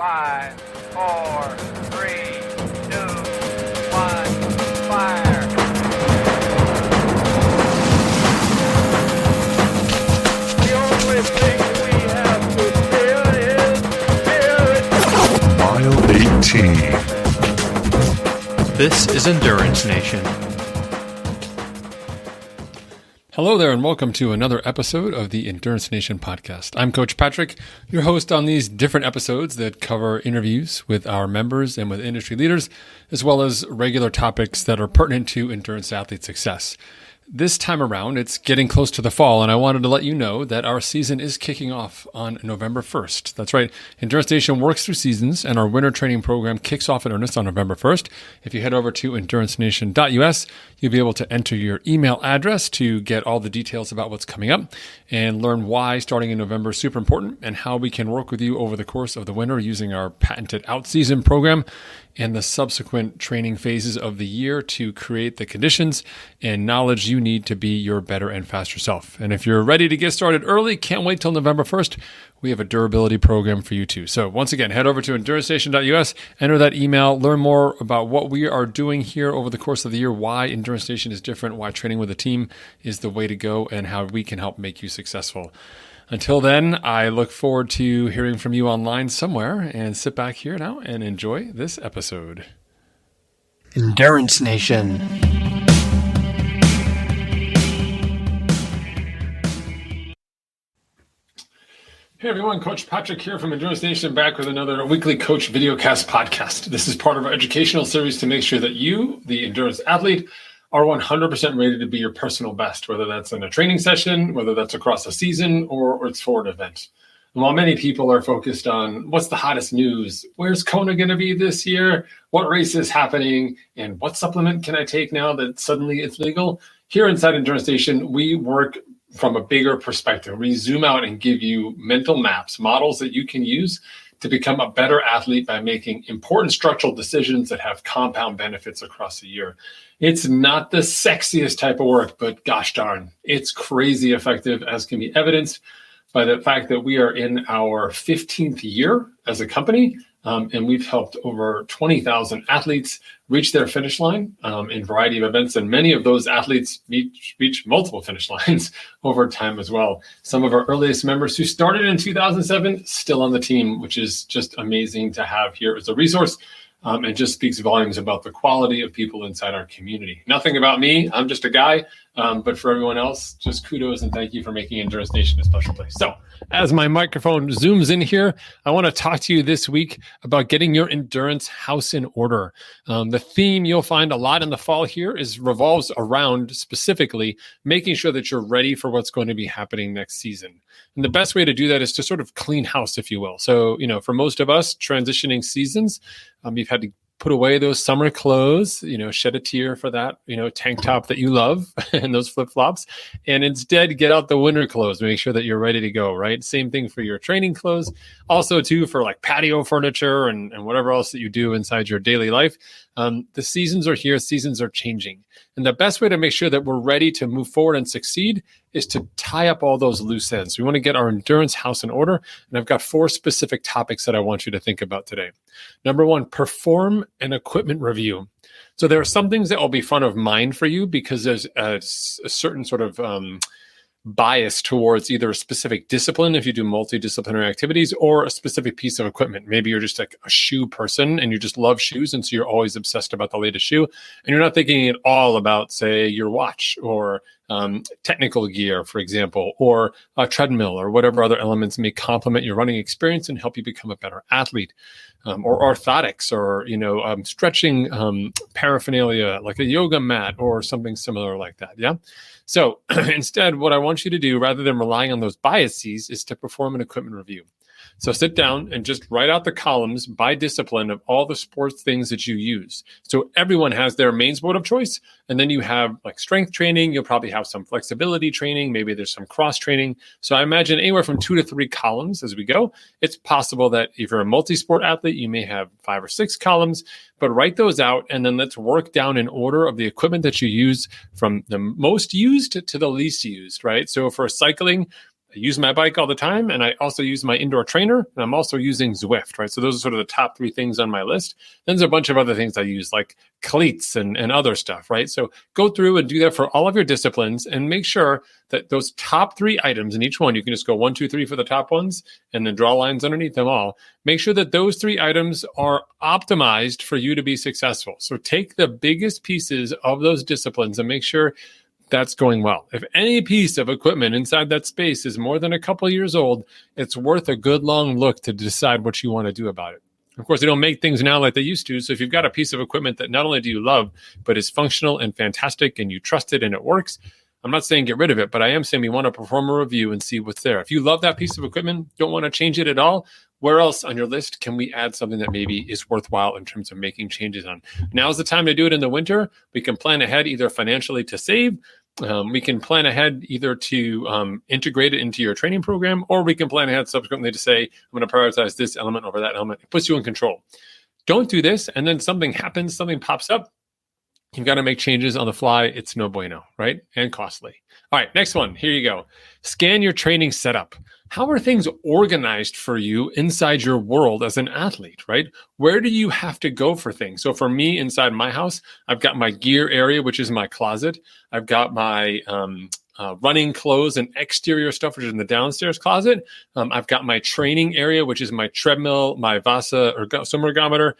5, 4, 3, 2, 1, fire. The only thing we have to fear is fear. Mile 18. This is Endurance Nation. Hello there, and welcome to another episode of the Endurance Nation podcast. I'm Coach Patrick, your host on these different episodes that cover interviews with our members and with industry leaders, as well as regular topics that are pertinent to endurance athlete success. This time around, it's getting close to the fall, and I wanted to let you know that our season is kicking off on November 1st. That's right. Endurance Nation works through seasons, and our winter training program kicks off in earnest on November 1st. If you head over to endurancenation.us, you'll be able to enter your email address to get all the details about what's coming up and learn why starting in November is super important and how we can work with you over the course of the winter using our patented out-season program and the subsequent training phases of the year to create the conditions and knowledge you need to be your better and faster self. And if you're ready to get started early, can't wait till November 1st, we have a durability program for you too. So once again, head over to endurancenation.us, enter that email, learn more about what we are doing here over the course of the year, why Endurance Nation is different, why training with a team is the way to go, and how we can help make you successful. Until then, I look forward to hearing from you online somewhere, and sit back here now and enjoy this episode. Endurance Nation. Hey everyone, Coach Patrick here from Endurance Nation, back with another weekly Coach Videocast podcast. This is part of our educational series to make sure that you, the endurance athlete, are 100% ready to be your personal best, whether that's in a training session, whether that's across a season, or it's for an event. And while many people are focused on what's the hottest news, where's Kona going to be this year, what race is happening, and what supplement can I take now that suddenly it's legal, here inside Endurance Nation, we work from a bigger perspective. We zoom out and give you mental maps, models that you can use to become a better athlete by making important structural decisions that have compound benefits across the year. It's not the sexiest type of work, but gosh darn, it's crazy effective, as can be evidenced by the fact that we are in our 15th year as a company, and we've helped over 20,000 athletes reach their finish line in a variety of events, and many of those athletes reach multiple finish lines over time as well. Some of our earliest members who started in 2007 still on the team, which is just amazing to have here as a resource. And just speaks volumes about the quality of people inside our community. Nothing about me, I'm just a guy, but for everyone else, just kudos and thank you for making Endurance Nation a special place. So, as my microphone zooms in here, I want to talk to you this week about getting your endurance house in order. The theme you'll find a lot in the fall here revolves around specifically making sure that you're ready for what's going to be happening next season. And the best way to do that is to sort of clean house, if you will. So, for most of us transitioning seasons, you've had to put away those summer clothes, shed a tear for that, tank top that you love and those flip-flops, and instead get out the winter clothes, make sure that you're ready to go, right? Same thing for your training clothes. Also, too, for like patio furniture and whatever else that you do inside your daily life. The seasons are here, seasons are changing. And the best way to make sure that we're ready to move forward and succeed is to tie up all those loose ends. We want to get our endurance house in order. And I've got 4 specific topics that I want you to think about today. Number 1, perform an equipment review. So there are some things that will be front of mind for you because there's a certain sort of bias towards either a specific discipline if you do multidisciplinary activities or a specific piece of equipment. Maybe you're just like a shoe person and you just love shoes, and so you're always obsessed about the latest shoe, and you're not thinking at all about, say, your watch or technical gear, for example, or a treadmill or whatever other elements may complement your running experience and help you become a better athlete. Or orthotics, or stretching paraphernalia like a yoga mat or something similar like that. Yeah. So instead, what I want you to do, rather than relying on those biases, is to perform an equipment review. So sit down and just write out the columns by discipline of all the sports things that you use. So everyone has their main sport of choice. And then you have like strength training. You'll probably have some flexibility training. Maybe there's some cross training. So I imagine anywhere from 2 to 3 columns as we go. It's possible that if you're a multi-sport athlete, you may have 5 or 6 columns, but write those out. And then let's work down in order of the equipment that you use from the most used to the least used, right? So for cycling, I use my bike all the time, and I also use my indoor trainer, and I'm also using Zwift, right? So those are sort of the top 3 things on my list. Then there's a bunch of other things I use, like cleats and other stuff, right? So go through and do that for all of your disciplines and make sure that those top 3 items in each one, you can just go 1, 2, 3 for the top ones and then draw lines underneath them all. Make sure that those 3 items are optimized for you to be successful. So take the biggest pieces of those disciplines and make sure that's going well. If any piece of equipment inside that space is more than a couple years old, it's worth a good long look to decide what you want to do about it. Of course, they don't make things now like they used to. So if you've got a piece of equipment that not only do you love, but is functional and fantastic and you trust it and it works, I'm not saying get rid of it, but I am saying we want to perform a review and see what's there. If you love that piece of equipment, don't want to change it at all, where else on your list can we add something that maybe is worthwhile in terms of making changes on? Now's the time to do it in the winter. We can plan ahead either financially to save. We can plan ahead either to integrate it into your training program, or we can plan ahead subsequently to say, I'm going to prioritize this element over that element. It puts you in control. Don't do this, and then something happens, something pops up. You've got to make changes on the fly. It's no bueno, right? And costly. All right, next one. Here you go. Scan your training setup. How are things organized for you inside your world as an athlete, right? Where do you have to go for things? So for me, inside my house, I've got my gear area, which is my closet. I've got my running clothes and exterior stuff, which is in the downstairs closet. I've got my training area, which is my treadmill, my Vasa or swim ergometer,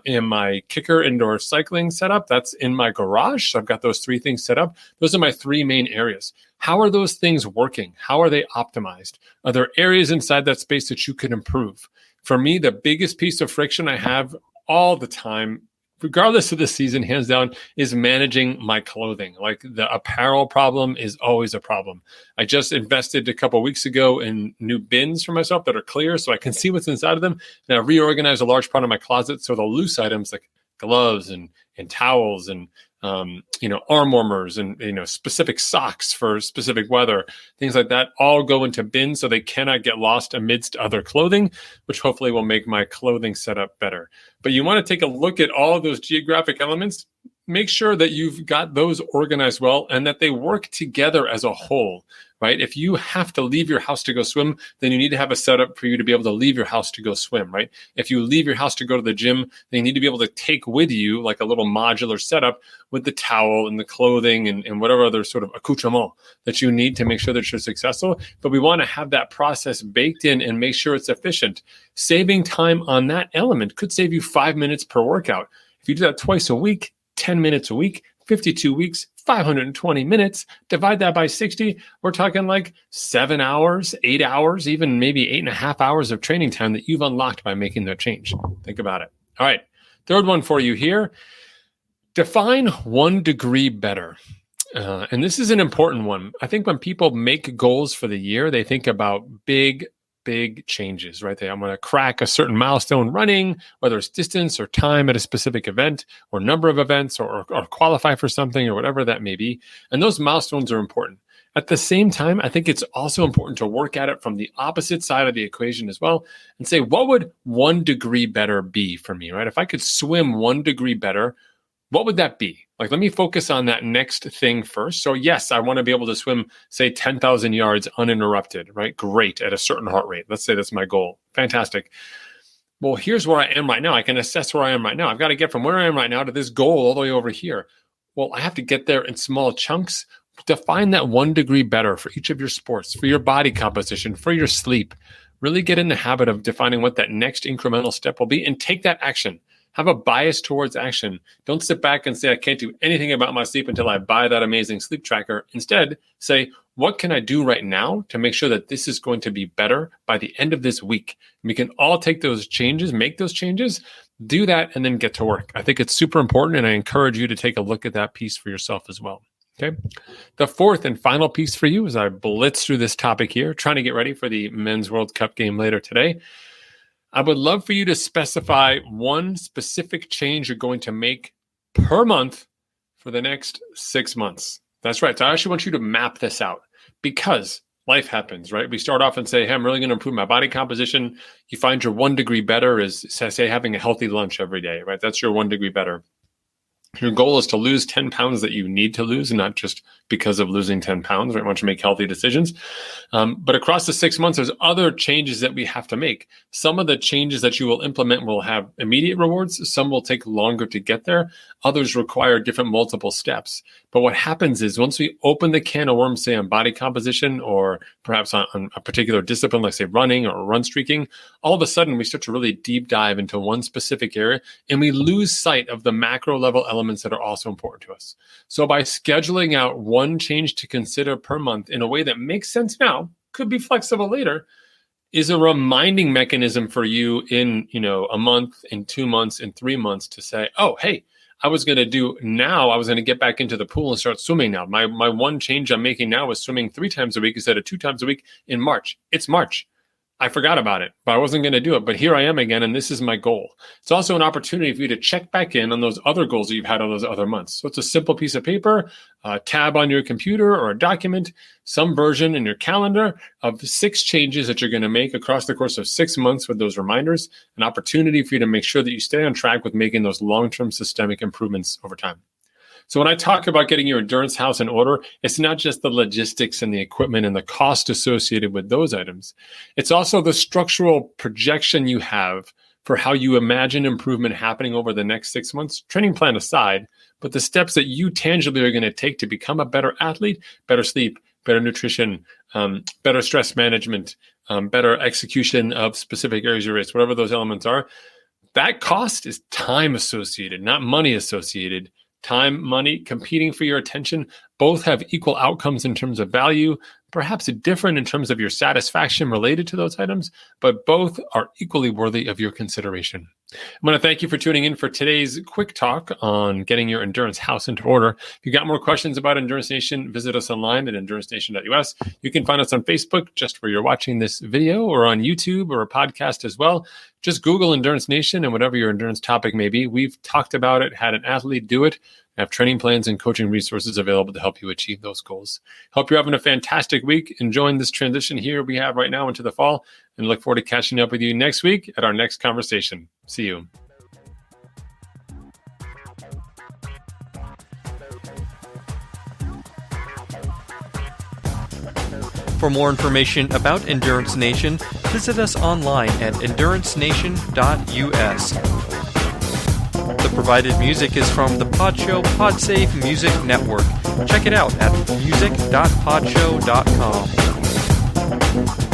and my kicker indoor cycling setup. That's in my garage. So I've got those 3 things set up. Those are my 3 main areas. How are those things working? How are they optimized? Are there areas inside that space that you could improve? For me, the biggest piece of friction I have all the time, regardless of the season, hands down, is managing my clothing. Like the apparel problem is always a problem. I just invested a couple of weeks ago in new bins for myself that are clear so I can see what's inside of them. And I reorganized a large part of my closet. So the loose items like gloves and towels and arm warmers and, specific socks for specific weather, things like that, all go into bins so they cannot get lost amidst other clothing, which hopefully will make my clothing setup better. But you want to take a look at all of those geographic elements, make sure that you've got those organized well and that they work together as a whole, right? If you have to leave your house to go swim, then you need to have a setup for you to be able to leave your house to go swim, right? If you leave your house to go to the gym, then you need to be able to take with you like a little modular setup with the towel and the clothing and whatever other sort of accoutrement that you need to make sure that you're successful. But we want to have that process baked in and make sure it's efficient. Saving time on that element could save you 5 minutes per workout. If you do that twice a week, 10 minutes a week, 52 weeks, 520 minutes, divide that by 60, we're talking like 7 hours, 8 hours, even maybe 8.5 hours of training time that you've unlocked by making that change. Think about it. All right, third one for you here. Define 1 degree better. And this is an important one. I think when people make goals for the year, they think about big changes, right? I'm going to crack a certain milestone running, whether it's distance or time at a specific event or number of events or qualify for something or whatever that may be. And those milestones are important. At the same time, I think it's also important to work at it from the opposite side of the equation as well and say, what would 1 degree better be for me, right? If I could swim 1 degree better, what would that be? Like, let me focus on that next thing first. So yes, I want to be able to swim, say 10,000 yards uninterrupted, right? Great, at a certain heart rate. Let's say that's my goal. Fantastic. Well, here's where I am right now. I can assess where I am right now. I've got to get from where I am right now to this goal all the way over here. Well, I have to get there in small chunks. Define that 1 degree better for each of your sports, for your body composition, for your sleep. Really get in the habit of defining what that next incremental step will be and take that action. Have a bias towards action. Don't sit back and say, I can't do anything about my sleep until I buy that amazing sleep tracker. Instead, say, what can I do right now to make sure that this is going to be better by the end of this week? And we can all take those changes, make those changes, do that, and then get to work. I think it's super important, and I encourage you to take a look at that piece for yourself as well. Okay. The fourth and final piece for you as I blitz through this topic here, trying to get ready for the Men's World Cup game later today. I would love for you to specify 1 specific change you're going to make per month for the next 6 months. That's right. So I actually want you to map this out because life happens, right? We start off and say, hey, I'm really going to improve my body composition. You find your 1 degree better is, say, having a healthy lunch every day, right? That's your 1 degree better. Your goal is to lose 10 pounds that you need to lose, and not just because of losing 10 pounds, right? I want you to make healthy decisions. But across the 6 months, there's other changes that we have to make. Some of the changes that you will implement will have immediate rewards. Some will take longer to get there. Others require different multiple steps. But what happens is once we open the can of worms, say on body composition or perhaps on a particular discipline, like say running or run streaking, all of a sudden we start to really deep dive into one specific area and we lose sight of the macro level elements that are also important to us. So by scheduling out one change to consider per month in a way that makes sense now, could be flexible later, is a reminding mechanism for you in, a month, in 2 months, in 3 months to say, oh, hey, I was going to get back into the pool and start swimming now. My one change I'm making now is swimming 3 times a week instead of 2 times a week in March. It's March. I forgot about it, but I wasn't going to do it. But here I am again, and this is my goal. It's also an opportunity for you to check back in on those other goals that you've had on those other months. So it's a simple piece of paper, a tab on your computer or a document, some version in your calendar of 6 changes that you're going to make across the course of 6 months with those reminders, an opportunity for you to make sure that you stay on track with making those long-term systemic improvements over time. So when I talk about getting your endurance house in order, it's not just the logistics and the equipment and the cost associated with those items. It's also the structural projection you have for how you imagine improvement happening over the next 6 months, training plan aside, but the steps that you tangibly are going to take to become a better athlete, better sleep, better nutrition, better stress management, better execution of specific areas of your race, whatever those elements are. That cost is time associated, not money associated. Time, money, competing for your attention, both have equal outcomes in terms of value, perhaps different in terms of your satisfaction related to those items, but both are equally worthy of your consideration. I want to thank you for tuning in for today's quick talk on getting your endurance house into order. If you got more questions about Endurance Nation, visit us online at endurancenation.us. You can find us on Facebook, just where you're watching this video, or on YouTube or a podcast as well. Just Google Endurance Nation and whatever your endurance topic may be. We've talked about it, had an athlete do it. I have training plans and coaching resources available to help you achieve those goals. Hope you're having a fantastic week, enjoying this transition here we have right now into the fall, and look forward to catching up with you next week at our next conversation. See you. For more information about Endurance Nation, visit us online at endurancenation.us. The provided music is from the Podshow Podsafe Music Network. Check it out at music.podshow.com.